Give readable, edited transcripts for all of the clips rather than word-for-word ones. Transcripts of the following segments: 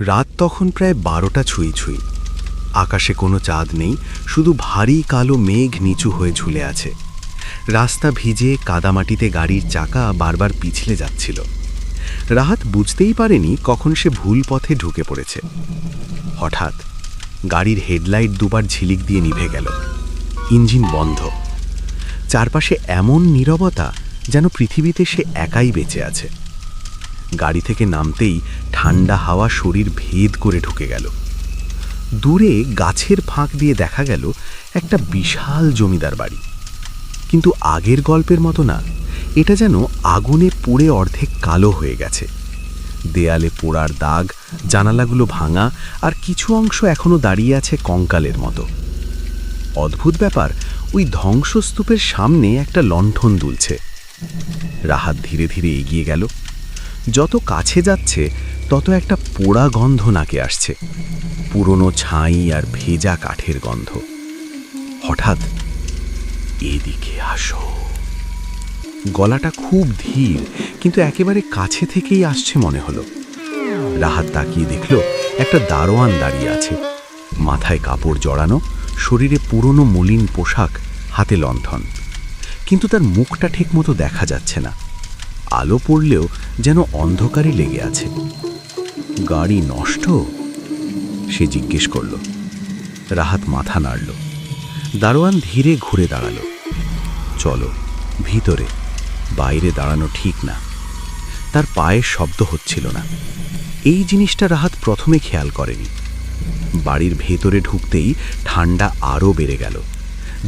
রাত তখন প্রায় 12টা ছুঁই ছুঁই। আকাশে কোনো চাঁদ নেই, শুধু ভারী কালো মেঘ নিচু হয়ে ঝুলে আছে। রাস্তা ভিজে, কাদামাটিতে গাড়ির চাকা বারবার পিছলে যাচ্ছিল। রাহাত বুঝতেই পারেনি কখন সে ভুল পথে ঢুকে পড়েছে। হঠাৎ গাড়ির হেডলাইট দুবার ঝিলিক দিয়ে নিভে গেল। ইঞ্জিন বন্ধ। চারপাশে এমন নীরবতা যেন পৃথিবীতে সে একাই বেঁচে আছে। গাড়ি থেকে নামতেই ঠান্ডা হাওয়া শরীর ভেদ করে ঢুকে গেল। দূরে গাছের ফাঁক দিয়ে দেখা গেল একটা বিশাল জমিদার বাড়ি, কিন্তু আগের গল্পের মতো না। এটা যেন আগুনে পুড়ে অর্ধেক কালো হয়ে গেছে। দেয়ালে পোড়ার দাগ, জানালাগুলো ভাঙা, আর কিছু অংশ এখনো দাঁড়িয়ে আছে কঙ্কালের মতো। অদ্ভুত ব্যাপার, ওই ধ্বংসস্তূপের সামনে একটা লণ্ঠন দুলছে। রাহাত ধীরে ধীরে এগিয়ে গেল। যত কাছে যাচ্ছে তত একটা পোড়া গন্ধ নাকে আসছে, পুরনো ছাই আর ভেজা কাঠের গন্ধ। হঠাৎ, এদিকে আসো। গলাটা খুব ধীর, কিন্তু একেবারে কাছে থেকেই আসছে মনে হলো। রাহাত তাকিয়ে দেখল একটা দারোয়ান দাঁড়িয়ে আছে, মাথায় কাপড় জড়ানো, শরীরে পুরনো মলিন পোশাক, হাতে লণ্ঠন। কিন্তু তার মুখটা ঠিকমতো দেখা যাচ্ছে না। আলো পড়লেও যেন অন্ধকারে লেগে আছে। গাড়ি নষ্ট? সে জিজ্ঞেস করল। রাহাত মাথা নাড়ল। দারোয়ান ধীরে ঘুরে দাঁড়াল। চলো ভিতরে, বাইরে দাঁড়ানো ঠিক না। তার পায়ের শব্দ হচ্ছিল না। এই জিনিসটা রাহাত প্রথমে খেয়াল করেনি। বাড়ির ভেতরে ঢুকতেই ঠান্ডা আরও বেড়ে গেল।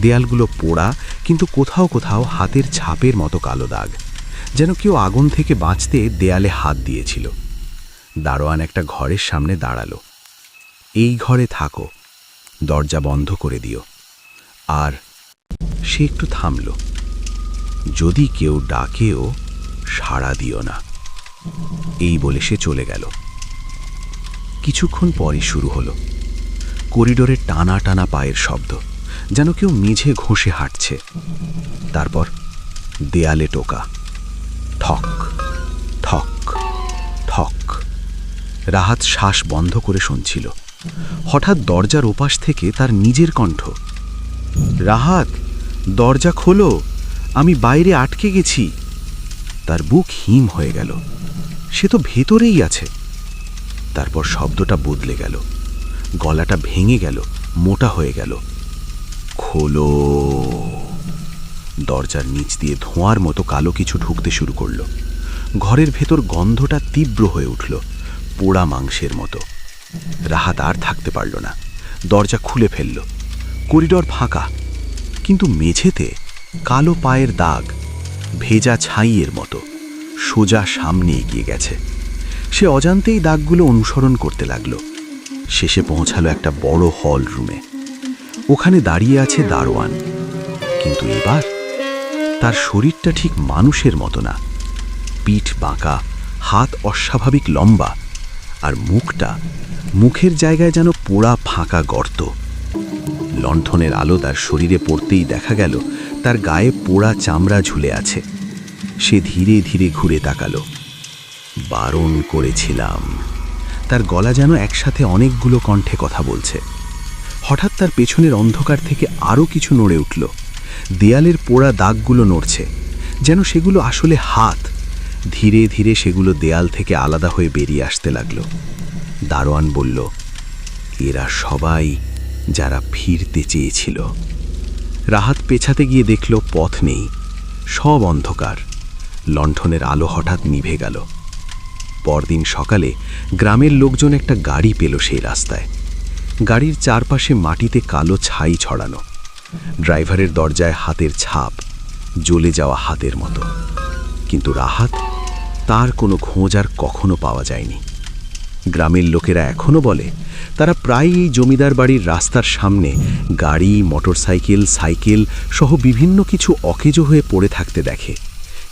দেয়ালগুলো পোড়া, কিন্তু কোথাও কোথাও হাতের ছাপের মতো কালো দাগ, যেন কেউ আগুন থেকে বাঁচতে দেয়ালে হাত দিয়েছিল। দারোয়ান একটা ঘরের সামনে দাঁড়ালো। এই ঘরে থাকো, দরজা বন্ধ করে দিও। আর সে একটু থামল। যদি কেউ ডাকেও সাড়া দিও না, এই বলে সে চলে গেল। কিছুক্ষণ পরই শুরু হলো করিডোরে টানা টানা পায়ের শব্দ, যেন কেউ মেঝে ঘষে হাঁটছে। তারপর দেয়ালে টোকা, ঠক ঠক ঠক। রাহাত শ্বাস বন্ধ করে শুনছিল। হঠাৎ দরজার ওপাশ থেকে তার নিজের কণ্ঠ, রাহাত, দরজা খোলো, আমি বাইরে আটকে গেছি। তার বুক হিম হয়ে গেল। সে তো ভেতরেই আছে। তারপর শব্দটা বদলে গেল, গলাটা ভেঙে গেল, মোটা হয়ে গেল। খোলো। দরজার নিচ দিয়ে ধোঁয়ার মতো কালো কিছু ঢুকতে শুরু করল। ঘরের ভেতর গন্ধটা তীব্র হয়ে উঠল, পোড়া মাংসের মতো। রাহাত আর থাকতে পারল না, দরজা খুলে ফেলল। করিডর ফাঁকা, কিন্তু মেঝেতে কালো পায়ের দাগ, ভেজা ছাইয়ের মতো, সোজা সামনে এগিয়ে গেছে। সে অজান্তেই দাগগুলো অনুসরণ করতে লাগল। শেষে পৌঁছালো একটা বড় হল রুমে। ওখানে দাঁড়িয়ে আছে দারোয়ান, কিন্তু এবার তার শরীরটা ঠিক মানুষের মতো না। পিঠ বাঁকা, হাত অস্বাভাবিক লম্বা, আর মুখের জায়গায় যেন পোড়া ফাঁকা গর্ত। লণ্ঠনের আলো তার শরীরে পড়তেই দেখা গেল তার গায়ে পোড়া চামড়া ঝুলে আছে। সে ধীরে ধীরে ঘুরে তাকালো। বারণ করেছিলাম। তার গলা যেন একসাথে অনেকগুলো কণ্ঠে কথা বলছে। হঠাৎ তার পেছনের অন্ধকার থেকে আরও কিছু নড়ে উঠল। দেয়ালের পোড়া দাগগুলো নড়ছে, যেন সেগুলো আসলে হাত। ধীরে ধীরে সেগুলো দেয়াল থেকে আলাদা হয়ে বেরিয়ে আসতে লাগলো। দারোয়ান বলল, এরা সবাই যারা ফিরতে চেয়েছিল। রাহাত পেছাতে গিয়ে দেখল পথ নেই, সব অন্ধকার। লণ্ঠনের আলো হঠাৎ নিভে গেল। পরদিন সকালে গ্রামের লোকজন একটা গাড়ি পেল সেই রাস্তায়। গাড়ির চারপাশে মাটিতে কালো ছাই ছড়ানো। ড্রাইভারের দরজায় হাতের ছাপ, জ্বলে যাওয়া হাতের মতো। কিন্তু রাহাত, তার কোনো খোঁজ আর কখনো পাওয়া যায়নি। গ্রামের লোকেরা এখনো বলে তারা প্রায়ই এই জমিদার বাড়ির রাস্তার সামনে গাড়ি, মোটরসাইকেল, সাইকেল সহ বিভিন্ন কিছু অকেজো হয়ে পড়ে থাকতে দেখে,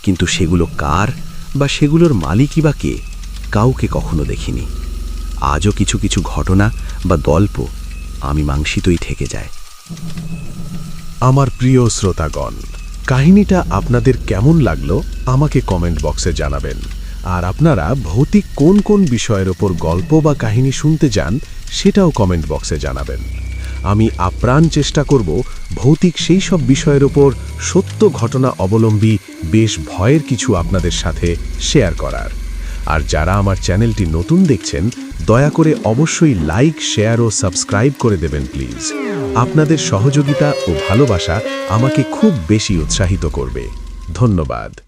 কিন্তু সেগুলো কার বা সেগুলোর মালিকই বা কে, কাউকে কখনো দেখিনি। আজও কিছু কিছু ঘটনা বা গল্প অমীমাংসিতই থেকে যায়। আমার প্রিয় শ্রোতাগণ, কাহিনীটা আপনাদের কেমন লাগলো আমাকে কমেন্ট বক্সে জানাবেন। আর আপনারা ভৌতিক কোন কোন বিষয়ের ওপর গল্প বা কাহিনী শুনতে চান সেটাও কমেন্ট বক্সে জানাবেন। আমি আপ্রাণ চেষ্টা করব ভৌতিক সেই সব বিষয়ের ওপর সত্য ঘটনা অবলম্বী বেশ ভয়ের কিছু আপনাদের সাথে শেয়ার করার। আর যারা আমার চ্যানেলটি নতুন দেখছেন, দয়া করে অবশ্যই লাইক, শেয়ার ও সাবস্ক্রাইব করে দেবেন প্লিজ। আপনাদের সহযোগিতা ও ভালোবাসা আমাকে খুব বেশি উৎসাহিত করবে। ধন্যবাদ।